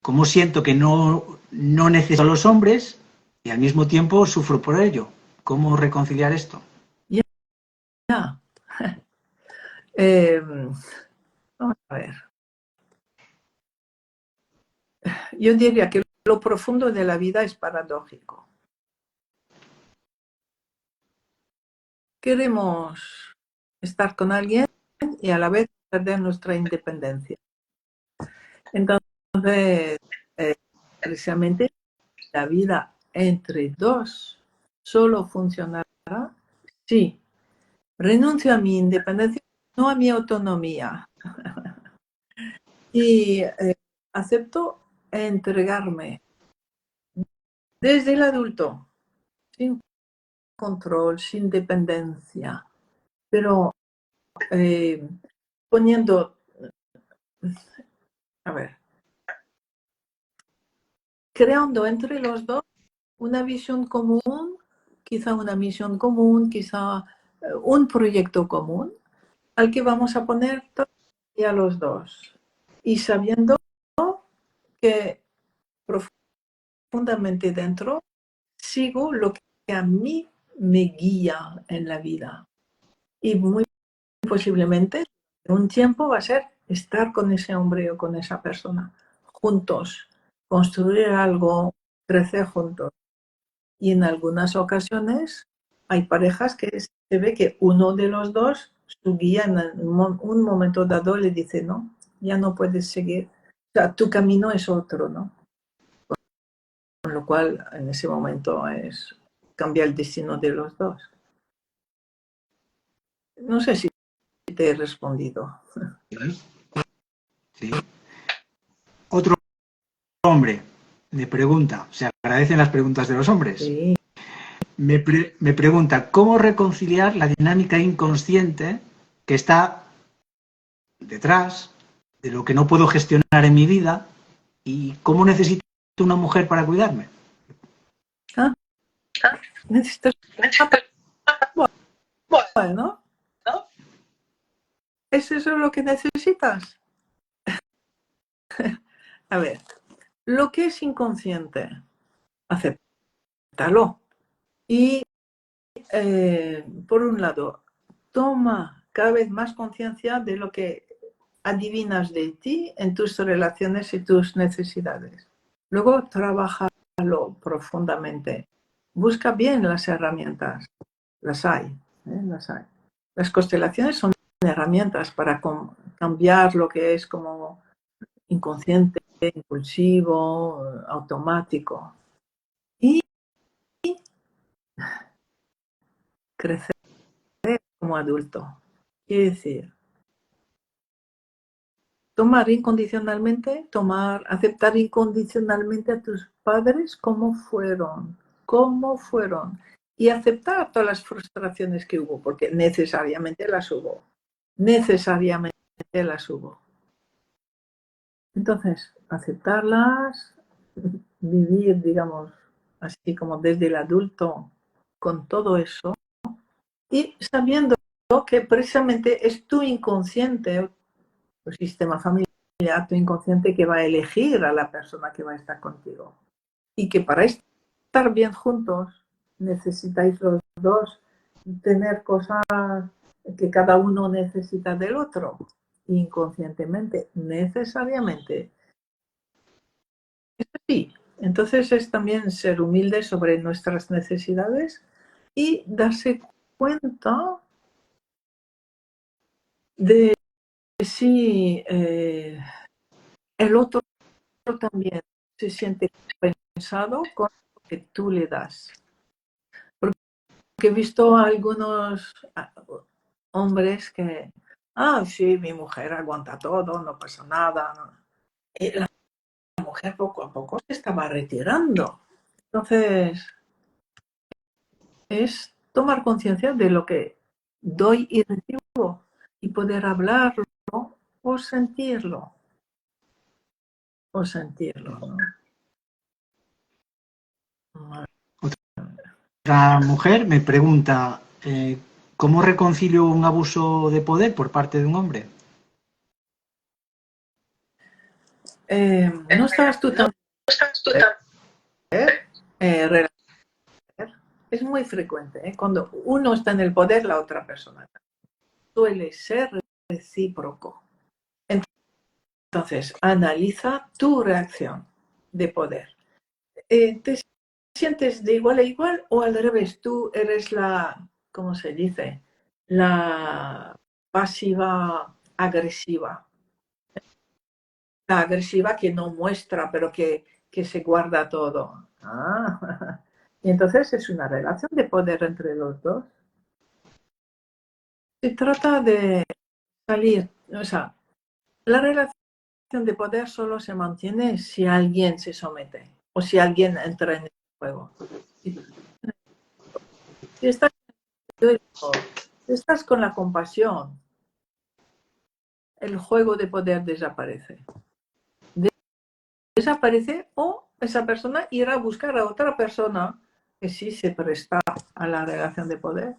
¿cómo siento que no necesito a los hombres y al mismo tiempo sufro por ello? ¿Cómo reconciliar esto? Ya. Vamos a ver. Yo diría que lo profundo de la vida es paradójico. queremos estar con alguien y a la vez perder nuestra independencia. Entonces, precisamente la vida entre dos solo funcionará si renuncio a mi independencia, no a mi autonomía. Y acepto entregarme desde el adulto, sin control, sin dependencia, pero poniendo, a ver, creando entre los dos una visión común, quizá una misión común, quizá un proyecto común, al que vamos a poner a los dos. Y sabiendo que profundamente dentro sigo lo que a mí me guía en la vida. Y muy posiblemente un tiempo va a ser estar con ese hombre o con esa persona, juntos, construir algo, crecer juntos. Y en algunas ocasiones hay parejas que se ve que uno de los dos, su guía en un momento dado le dice, no, ya no puedes seguir, o sea, tu camino es otro, ¿no? Con lo cual, en ese momento es cambiar el destino de los dos. No sé si te he respondido. Sí. Otro hombre me pregunta, se agradecen las preguntas de los hombres. Sí. Me pregunta, ¿cómo reconciliar la dinámica inconsciente que está detrás de lo que no puedo gestionar en mi vida y cómo necesito una mujer para cuidarme? Necesitas... Bueno, ¿es eso lo que necesitas? A ver, lo que es inconsciente, acéptalo. Y, por un lado, toma cada vez más conciencia de lo que adivinas de ti en tus relaciones y tus necesidades. Luego, trabájalo profundamente. Busca bien las herramientas. Las hay, las hay. Las constelaciones son herramientas para cambiar lo que es como inconsciente, impulsivo, automático. Y crecer como adulto. Quiere decir, aceptar incondicionalmente a tus padres como fueron, y aceptar todas las frustraciones que hubo, porque necesariamente las hubo. Entonces, aceptarlas, vivir, digamos, así como desde el adulto, con todo eso, y sabiendo que precisamente es tu inconsciente, tu sistema familiar, tu inconsciente que va a elegir a la persona que va a estar contigo. Y que para estar bien juntos necesitáis los dos tener cosas que cada uno necesita del otro, inconscientemente, necesariamente. Sí, entonces es también ser humilde sobre nuestras necesidades y darse cuenta de si el otro también se siente compensado con lo que tú le das. Porque he visto a algunos hombres que, sí, mi mujer aguanta todo, no pasa nada. No. Y la mujer poco a poco se estaba retirando. Entonces, es tomar conciencia de lo que doy y recibo y poder hablarlo o sentirlo. ¿No? Otra mujer me pregunta, ¿cómo reconcilio un abuso de poder por parte de un hombre? No estabas tú tan... Es muy frecuente, cuando uno está en el poder, la otra persona suele ser recíproco. Entonces, analiza tu reacción de poder. ¿Te sientes de igual a igual o al revés? Tú eres la ¿cómo se dice? La pasiva agresiva. La agresiva que no muestra, pero que se guarda todo. Y entonces es una relación de poder entre los dos. Se trata de salir, o sea, la relación de poder solo se mantiene si alguien se somete o si alguien entra en el juego. Si estás con la compasión, el juego de poder desaparece. Desaparece o esa persona irá a buscar a otra persona que sí se presta a la relación de poder.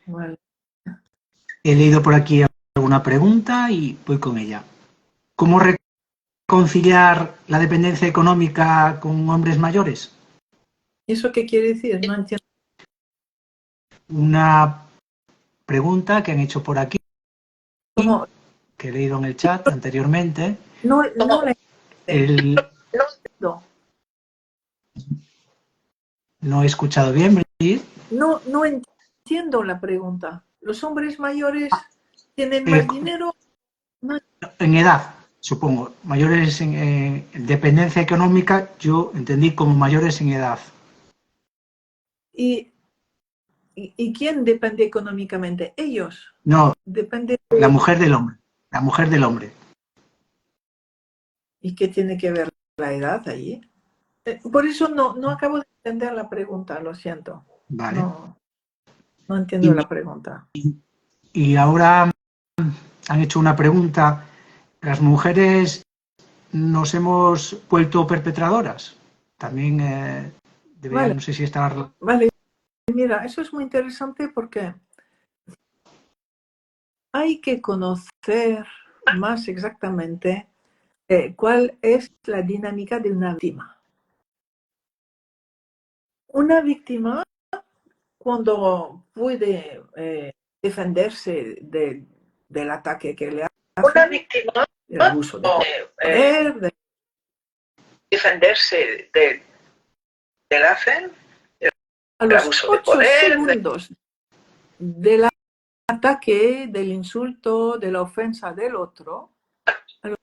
Vale. He leído por aquí alguna pregunta y voy con ella. ¿Cómo reconciliar la dependencia económica con hombres mayores? ¿Eso qué quiere decir? No entiendo. Una pregunta que han hecho por aquí, ¿Cómo? que he leído en el chat anteriormente. No la entiendo. No he escuchado bien, Brigitte. No entiendo la pregunta. ¿Los hombres mayores tienen más dinero? No. En edad, supongo. Mayores en dependencia económica, yo entendí como mayores en edad. ¿Y quién depende económicamente? Ellos. No, Depende la mujer del hombre. La mujer del hombre. ¿Y qué tiene que ver la edad allí? Por eso no acabo de entender la pregunta, lo siento. Vale. No entiendo la pregunta. Y ahora han hecho una pregunta. ¿Las mujeres nos hemos vuelto perpetradoras? También debería, Vale, no sé si está... vale. Mira, eso es muy interesante porque hay que conocer más exactamente cuál es la dinámica de una víctima. Una víctima, cuando puede defenderse del ataque que le hacen, Una víctima del abuso de poder, defenderse del hacen, a del los abuso de 8 poder, segundos del ataque, del insulto, de la ofensa del otro, a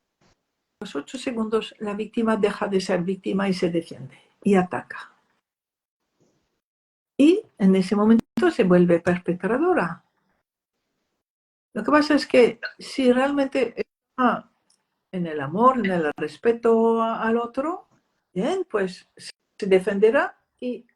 los 8 segundos la víctima deja de ser víctima y se defiende y ataca. Y en ese momento se vuelve perpetradora. Lo que pasa es que si realmente está en el amor, en el respeto al otro, bien, pues se defenderá y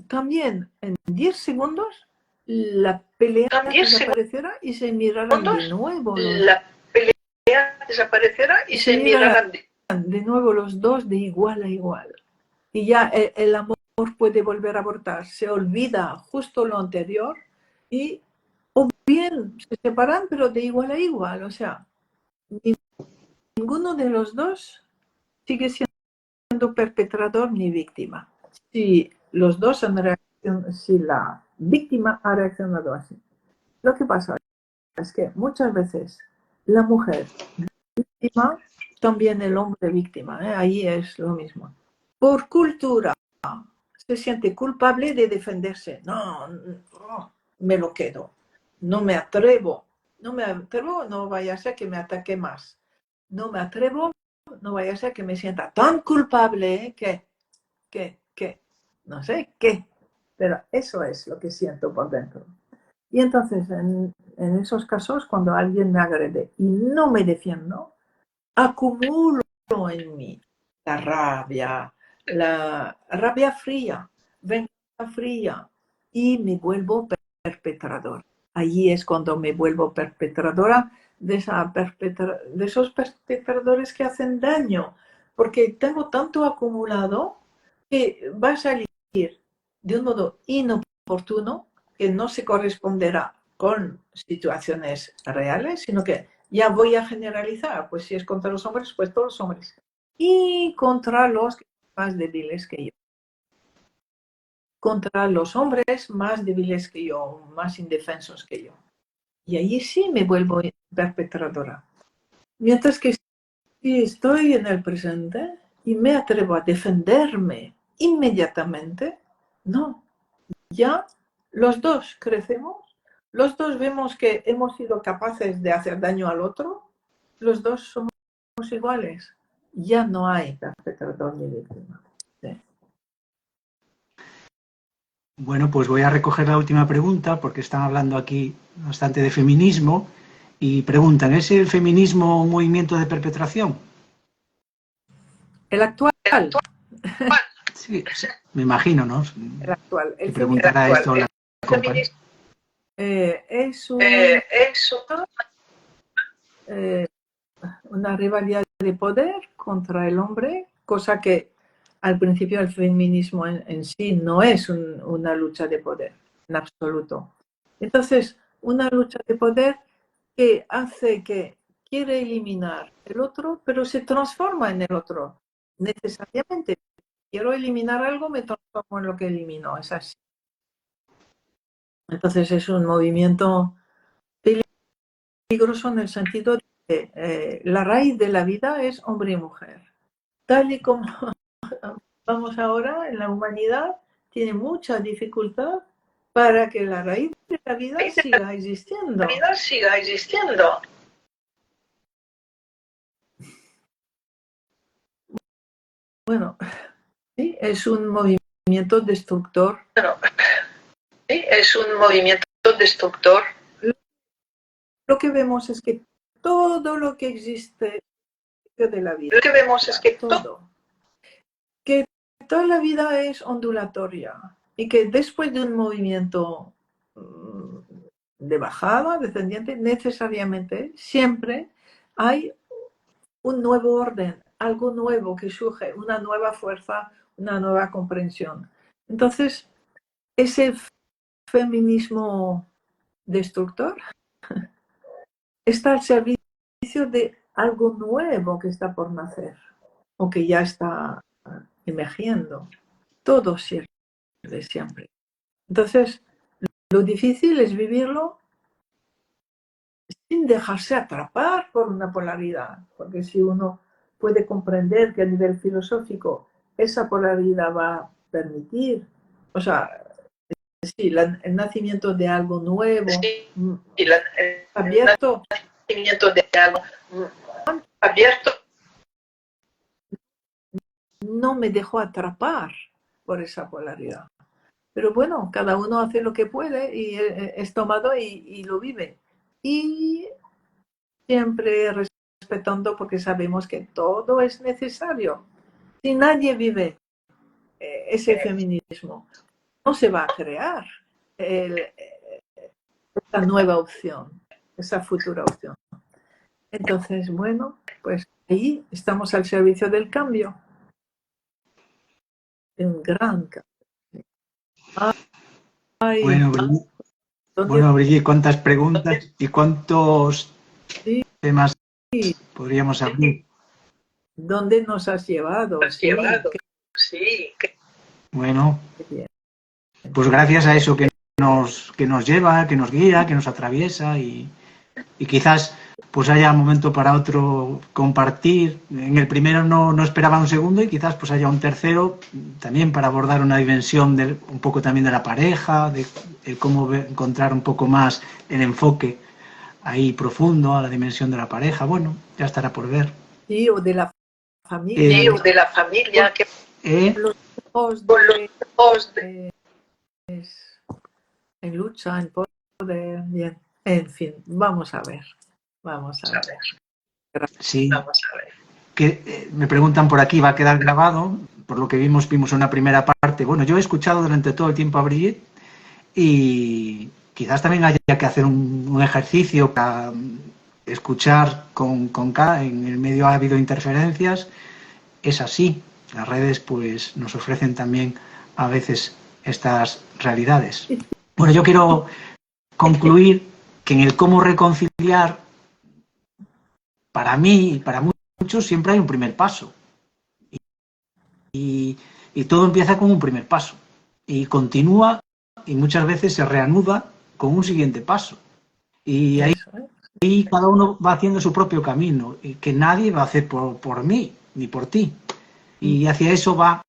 también en 10 segundos la pelea desaparecerá y se mirarán de nuevo la pelea desaparecerá y se mirarán de nuevo los dos de igual a igual. Y ya el amor puede volver a brotar, se olvida justo lo anterior y o bien se separan pero de igual a igual, o sea, ninguno de los dos sigue siendo perpetrador ni víctima. Si los dos han reaccionado, si la víctima ha reaccionado así. Lo que pasa es que muchas veces la mujer víctima, también el hombre víctima, ahí es lo mismo. Por cultura se siente culpable de defenderse. No, me lo quedo. No me atrevo, no vaya a ser que me ataque más. No me atrevo, no vaya a ser que me sienta tan culpable que no sé qué. Pero eso es lo que siento por dentro. Y entonces, en esos casos, cuando alguien me agrede y no me defiendo, acumulo en mí la rabia fría, venganza fría, y me vuelvo perpetrador. Allí es cuando me vuelvo perpetradora de esos perpetradores que hacen daño, porque tengo tanto acumulado que va a salir de un modo inoportuno que no se corresponderá con situaciones reales, sino que ya voy a generalizar, pues si es contra los hombres, pues todos los hombres. Y contra los más débiles que yo. Contra los hombres más débiles que yo, más indefensos que yo. Y allí sí me vuelvo perpetradora. Mientras que si estoy en el presente y me atrevo a defenderme inmediatamente, No, ya los dos crecemos, los dos vemos que hemos sido capaces de hacer daño al otro, los dos somos iguales. Ya no hay perpetrador ni víctima. Sí. Bueno, pues voy a recoger la última pregunta porque están hablando aquí bastante de feminismo y preguntan, ¿es el feminismo un movimiento de perpetración? El actual. Sí, me imagino, ¿no? El actual. Que preguntará esto la compañera. Es una rivalidad de poder contra el hombre, cosa que al principio el feminismo en sí no es una lucha de poder, en absoluto. Entonces, una lucha de poder que hace que quiere eliminar el otro, pero se transforma en el otro. Necesariamente, quiero eliminar algo, me transformo en lo que elimino, es así. Entonces es un movimiento peligroso en el sentido de que la raíz de la vida es hombre y mujer. Tal y como vamos ahora en la humanidad, tiene mucha dificultad para que la raíz de la vida siga existiendo. Bueno, sí, es un movimiento destructor. Sí, es un movimiento destructor. Lo que vemos es que todo lo que existe de la vida, Lo que vemos es que todo, que toda la vida es ondulatoria y que después de un movimiento de bajada, descendiente, necesariamente siempre hay un nuevo orden, algo nuevo que surge, una nueva fuerza, una nueva comprensión. Entonces, ese feminismo destructor está al servicio de algo nuevo que está por nacer o que ya está emergiendo. Todo sirve siempre. Entonces, lo difícil es vivirlo sin dejarse atrapar por una polaridad, porque si uno puede comprender que a nivel filosófico esa polaridad va a permitir, o sea, sí, el nacimiento de algo nuevo, sí, abierto, el nacimiento de algo abierto, no me dejó atrapar por esa polaridad. Pero bueno, cada uno hace lo que puede y es tomado y lo vive. Y siempre respetando porque sabemos que todo es necesario. Si nadie vive ese feminismo, no se va a crear esa nueva opción, esa futura opción. Entonces, bueno, pues ahí estamos al servicio del cambio. Un gran cambio. Ay, Bueno, Brigitte, cuántas preguntas y cuántos temas podríamos abrir. ¿Dónde nos has llevado? Sí. Bueno, pues gracias a eso que nos lleva, que nos guía, que nos atraviesa y quizás pues haya un momento para otro compartir. En el primero no esperaba un segundo y quizás pues haya un tercero también para abordar una dimensión un poco también de la pareja, de cómo encontrar un poco más el enfoque ahí profundo a la dimensión de la pareja. Bueno, ya estará por ver. Sí, o de la familia. O de la familia. Los hijos en lucha, en poder, bien. En fin, vamos a ver. Sí. Que me preguntan por aquí, va a quedar grabado, por lo que vimos una primera parte. Bueno, yo he escuchado durante todo el tiempo a Brigitte y quizás también haya que hacer un ejercicio para escuchar con K. En el medio ha habido interferencias, es así. Las redes pues nos ofrecen también a veces estas realidades. Bueno, yo quiero concluir que en el cómo reconciliar, para mí y para muchos siempre hay un primer paso. Y todo empieza con un primer paso. Y continúa y muchas veces se reanuda con un siguiente paso. Y ahí cada uno va haciendo su propio camino, y que nadie va a hacer por mí ni por ti. Y hacia eso va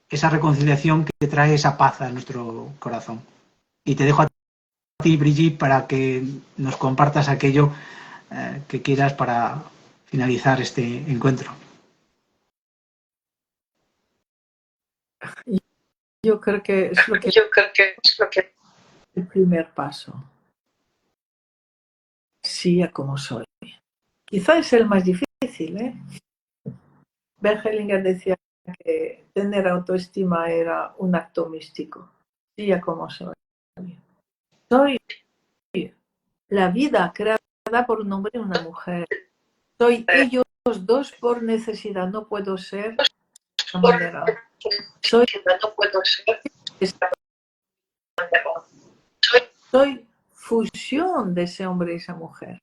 esa reconciliación que trae esa paz a nuestro corazón. Y te dejo a ti, Brigitte, para que nos compartas aquello que quieras para finalizar este encuentro. Yo creo que es lo que el primer paso. Sí a como soy. Quizá es el más difícil, ¿eh? Bert Hellinger decía que tener autoestima era un acto místico. Sí a como soy. Soy la vida creada por un hombre y una mujer. Soy ellos dos por necesidad. No puedo ser de otra manera. Soy fusión de ese hombre y esa mujer.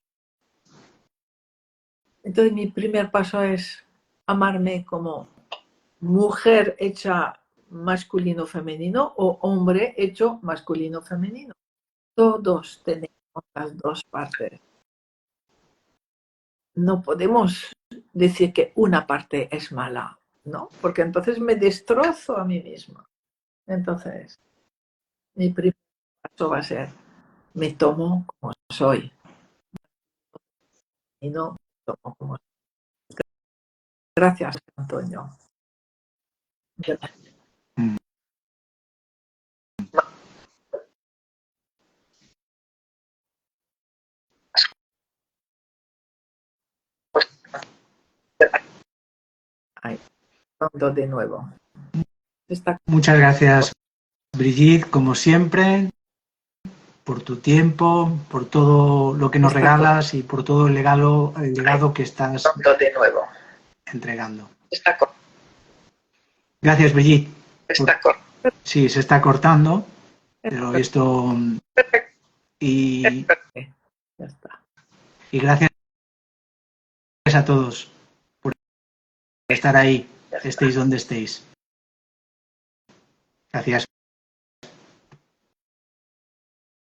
Entonces mi primer paso es amarme como mujer hecha masculino-femenino o hombre hecho masculino-femenino. Todos tenemos las dos partes. No podemos decir que una parte es mala, ¿no? Porque entonces me destrozo a mí misma. Entonces, mi primer paso va a ser, me tomo como soy. Y no me tomo como soy. Gracias, Antonio. Gracias. Ahí, pronto de nuevo. Muchas gracias, Brigitte, como siempre, por tu tiempo, por todo lo que nos regalas y por todo el legado que estás entregando. Gracias, Brigitte. Sí, se está cortando, pero esto... Y gracias a todos por estar ahí, estéis donde estéis. Gracias.